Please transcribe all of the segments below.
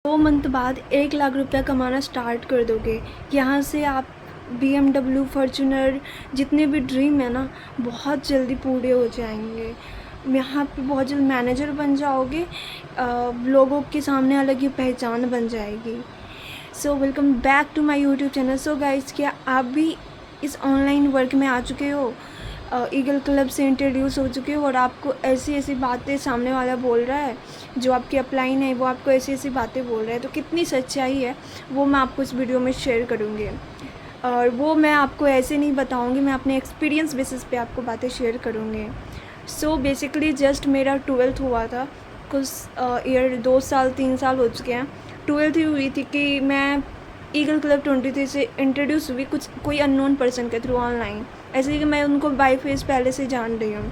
2 month बाद 1 लाख रुपया कमाना स्टार्ट कर दोगे। यहाँ से आप BMW, फॉर्च्यूनर जितने भी ड्रीम है ना, बहुत जल्दी पूरे हो जाएंगे। यहाँ पे बहुत जल्द मैनेजर बन जाओगे। लोगों के सामने अलग ही पहचान बन जाएगी। So welcome back to my YouTube channel. So guys, क्या आप भी इस ऑनलाइन वर्क में आ चुके हो? ईगल क्लब से इंट्रोड्यूस हो चुके हो और आपको ऐसी ऐसी बातें सामने वाला बोल रहा है, जो आपके अपलाइन है वो आपको ऐसी ऐसी बातें बोल रहा है, तो कितनी सच्चाई है वो मैं आपको इस वीडियो में शेयर करूँगी। और वो मैं आपको ऐसे नहीं बताऊँगी, मैं अपने एक्सपीरियंस बेसिस पे आपको बातें शेयर करूँगी। सो बेसिकली जस्ट मेरा 12th हुआ था, कुछ ईयर 2 साल 3 साल हो चुके हैं। 12th ही हुई थी कि मैं ईगल क्लब 23 से इंट्रोड्यूस हुई कोई अननोन पर्सन के थ्रू ऑनलाइन, ऐसे कि मैं उनको बाय फेस पहले से जान रही हूँ।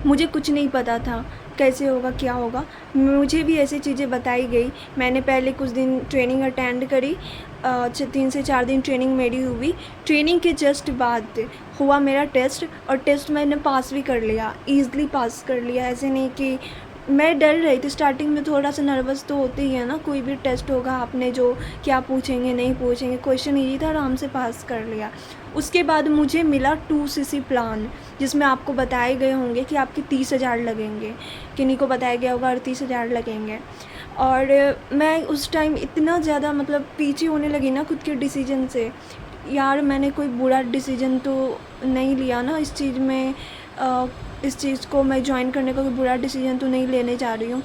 मुझे कुछ नहीं पता था कैसे होगा क्या होगा, मुझे भी ऐसी चीज़ें बताई गई। मैंने पहले कुछ दिन ट्रेनिंग अटेंड करी, 3 से 4 दिन ट्रेनिंग मेरी हुई। ट्रेनिंग के जस्ट बाद हुआ मेरा टेस्ट, और टेस्ट मैंने पास भी कर लिया, ईज़िली पास कर लिया। ऐसे नहीं कि मैं डर रही थी स्टार्टिंग में, थोड़ा सा नर्वस तो होती ही है ना, कोई भी टेस्ट होगा आपने जो क्या पूछेंगे नहीं पूछेंगे। क्वेश्चन ईजी था, आराम से पास कर लिया। उसके बाद मुझे मिला 2cc प्लान, जिसमें आपको बताए गए होंगे कि आपके 30,000 लगेंगे, किन्हीं को बताया गया होगा 38,000 लगेंगे। और मैं उस टाइम इतना ज़्यादा पीछे होने लगी ना खुद के डिसीजन से। यार मैंने कोई बुरा डिसीजन तो नहीं लिया ना इस चीज़ में, इस चीज़ को मैं ज्वाइन करने का कोई बुरा डिसीजन तो नहीं लेने जा रही हूँ।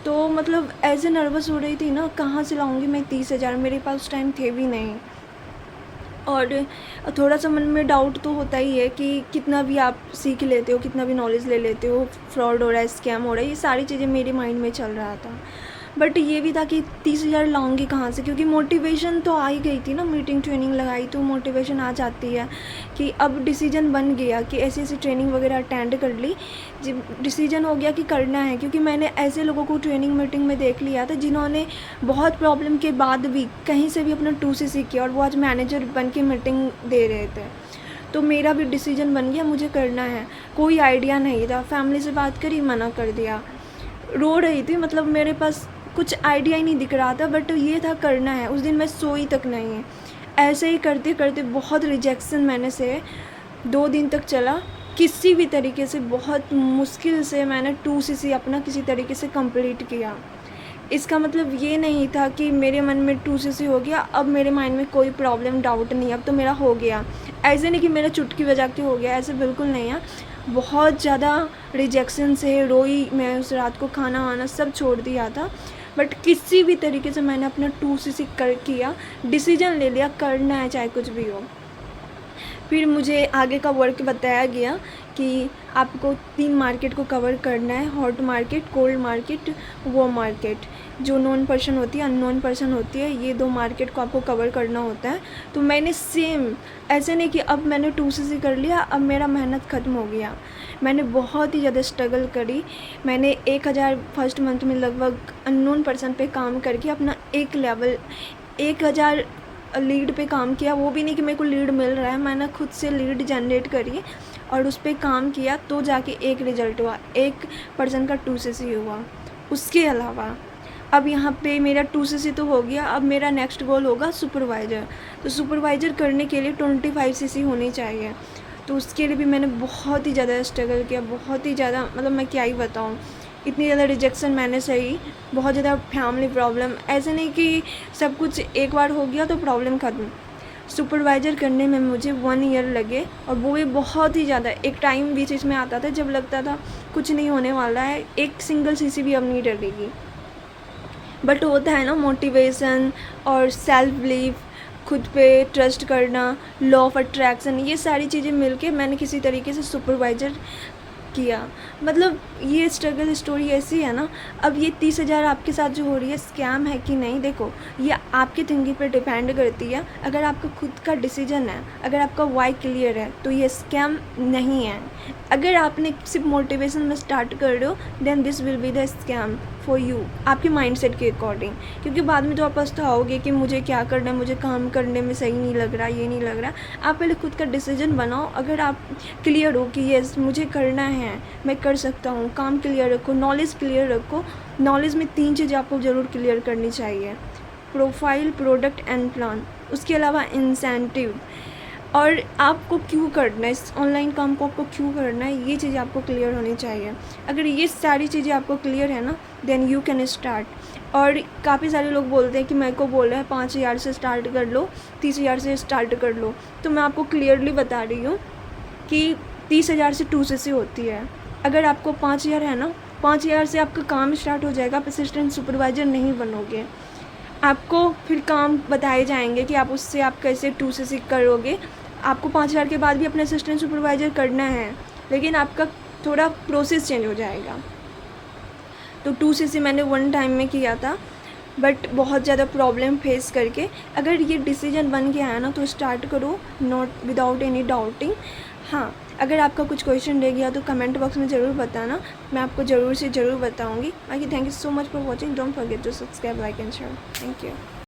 तो ऐसे नर्वस हो रही थी ना, कहाँ से लाऊंगी मैं 30,000, मेरे पास उस टाइम थे भी नहीं। और थोड़ा सा मन में डाउट तो होता ही है कि कितना भी आप सीख लेते हो, कितना भी नॉलेज ले लेते हो, फ्रॉड हो रहा है, स्कैम हो रहा है, ये सारी चीज़ें मेरे माइंड में चल रहा था। बट ये भी था कि 30,000 लाऊंगी कहाँ से, क्योंकि मोटिवेशन तो आ ही गई थी ना, मीटिंग ट्रेनिंग लगाई तो मोटिवेशन आ जाती है कि अब डिसीजन बन गया कि ऐसी ऐसी ट्रेनिंग वगैरह अटेंड कर ली, जब डिसीजन हो गया कि करना है। क्योंकि मैंने ऐसे लोगों को ट्रेनिंग मीटिंग में देख लिया था जिन्होंने बहुत प्रॉब्लम के बाद भी कहीं से भी अपना 2cc किया, और वो आज मैनेजर बन के मीटिंग दे रहे थे। तो मेरा भी डिसीजन बन गया, मुझे करना है। कोई आइडिया नहीं था, फैमिली से बात करी, मना कर दिया। रो रही थी, मेरे पास कुछ आइडिया ही नहीं दिख रहा था, बट ये था करना है। उस दिन मैं सोई तक नहीं है, ऐसे ही करते करते बहुत रिजेक्शन मैंने से 2 दिन तक चला। किसी भी तरीके से बहुत मुश्किल से मैंने 2cc अपना किसी तरीके से कंप्लीट किया। इसका मतलब ये नहीं था कि मेरे मन में 2cc हो गया, अब मेरे माइंड में कोई प्रॉब्लम डाउट नहीं, अब तो मेरा हो गया। ऐसे नहीं कि मेरा चुटकी बजा के हो गया, ऐसे बिल्कुल नहीं है। बहुत ज़्यादा रिजेक्शन से रोई मैं, उस रात को खाना वाना सब छोड़ दिया था। बट किसी भी तरीके से मैंने अपना 2cc किया, डिसीजन ले लिया, करना है चाहे कुछ भी हो। फिर मुझे आगे का वर्क बताया गया कि आपको 3 मार्केट को कवर करना है, हॉट मार्केट, कोल्ड मार्केट, वो मार्केट जो नोन पर्सन होती है, अननोन पर्सन होती है, ये 2 मार्केट को आपको कवर करना होता है। तो मैंने सेम, ऐसे नहीं कि अब मैंने 2cc कर लिया अब मेरा मेहनत ख़त्म हो गया। मैंने बहुत ही ज़्यादा स्ट्रगल करी। मैंने 1,000 फर्स्ट मंथ में लगभग अननोन पर्सन पे काम करके अपना एक लेवल 1,000 लीड पे काम किया। वो भी नहीं कि मेरे को लीड मिल रहा है, मैंने खुद से लीड जनरेट करी और उस पर काम किया, तो जाके एक रिज़ल्ट हुआ, एक पर्सन का 2cc हुआ। उसके अलावा अब यहाँ पे मेरा 2cc तो हो गया, अब मेरा नेक्स्ट गोल होगा सुपरवाइज़र। तो सुपरवाइज़र करने के लिए 25cc होनी चाहिए। तो उसके लिए भी मैंने बहुत ही ज़्यादा स्ट्रगल किया, बहुत ही ज़्यादा, मैं क्या ही बताऊँ, इतनी ज़्यादा रिजेक्शन मैंने सही, बहुत ज़्यादा फैमिली प्रॉब्लम। ऐसे नहीं कि सब कुछ एक बार हो गया तो प्रॉब्लम ख़त्म। सुपरवाइज़र करने में मुझे 1 ईयर लगे, और वो भी बहुत ही ज़्यादा। एक टाइम बीच इसमें आता था जब लगता था कुछ नहीं होने वाला है, एक सिंगल cc भी अब नहीं डलेगी। बट होता है ना मोटिवेशन और सेल्फ बिलीफ, खुद पे ट्रस्ट करना, लॉ ऑफ अट्रैक्शन, ये सारी चीज़ें मिलके मैंने किसी तरीके से सुपरवाइज़र किया। ये स्ट्रगल स्टोरी ऐसी है ना। अब ये 30,000 आपके साथ जो हो रही है, स्कैम है कि नहीं, देखो ये आपकी थिंकिंग पर डिपेंड करती है। अगर आपका खुद का डिसीजन है, अगर आपका वाई क्लियर है, तो ये स्कैम नहीं है। अगर आपने सिर्फ मोटिवेशन में स्टार्ट कर रहे हो, then this will be the scam for you, आपके माइंडसेट के अकॉर्डिंग। क्योंकि बाद में तो आप पछताओगे कि मुझे क्या करना है, मुझे काम करने में सही नहीं लग रहा, ये नहीं लग रहा। आप पहले खुद का डिसीजन बनाओ। अगर आप क्लियर हो कि यस मुझे करना है, मैं कर सकता हूँ, काम क्लियर रखो, नॉलेज क्लियर रखो, नॉलेज में 3 चीज़ें आपको ज़रूर क्लियर करनी चाहिए, प्रोफाइल, प्रोडक्ट एंड प्लान। उसके अलावा इंसेंटिव, और आपको क्यों करना है इस ऑनलाइन काम को, आपको क्यों करना है, ये चीज़ें आपको क्लियर होनी चाहिए। अगर ये सारी चीज़ें आपको क्लियर है ना, देन यू कैन स्टार्ट। और काफ़ी सारे लोग बोलते हैं कि मेरे को बोला है 5,000 से स्टार्ट कर लो, 30,000 से स्टार्ट कर लो। तो मैं आपको क्लियरली बता रही हूँ कि 30,000 से 2cc होती है। अगर आपको 5,000 है ना, 5,000 से आपका काम स्टार्ट हो जाएगा। आप असिस्टेंट सुपरवाइज़र नहीं बनोगे, आपको फिर काम बताए जाएंगे कि आप उससे आप कैसे 2cc करोगे। आपको 5,000 के बाद भी अपना असिस्टेंट सुपरवाइज़र करना है, लेकिन आपका थोड़ा प्रोसेस चेंज हो जाएगा। तो 2cc मैंने 1 टाइम में किया था, बट बहुत ज़्यादा प्रॉब्लम फेस करके। अगर ये डिसीजन बन के आया ना तो स्टार्ट करो, नॉट विदाउट एनी डाउटिंग। हाँ, अगर आपका कुछ क्वेश्चन रह गया तो कमेंट बॉक्स में ज़रूर बताना, मैं आपको ज़रूर से ज़रूर बताऊँगी। बाकी thank you so much for watching, don't forget to subscribe, like and share. Thank you.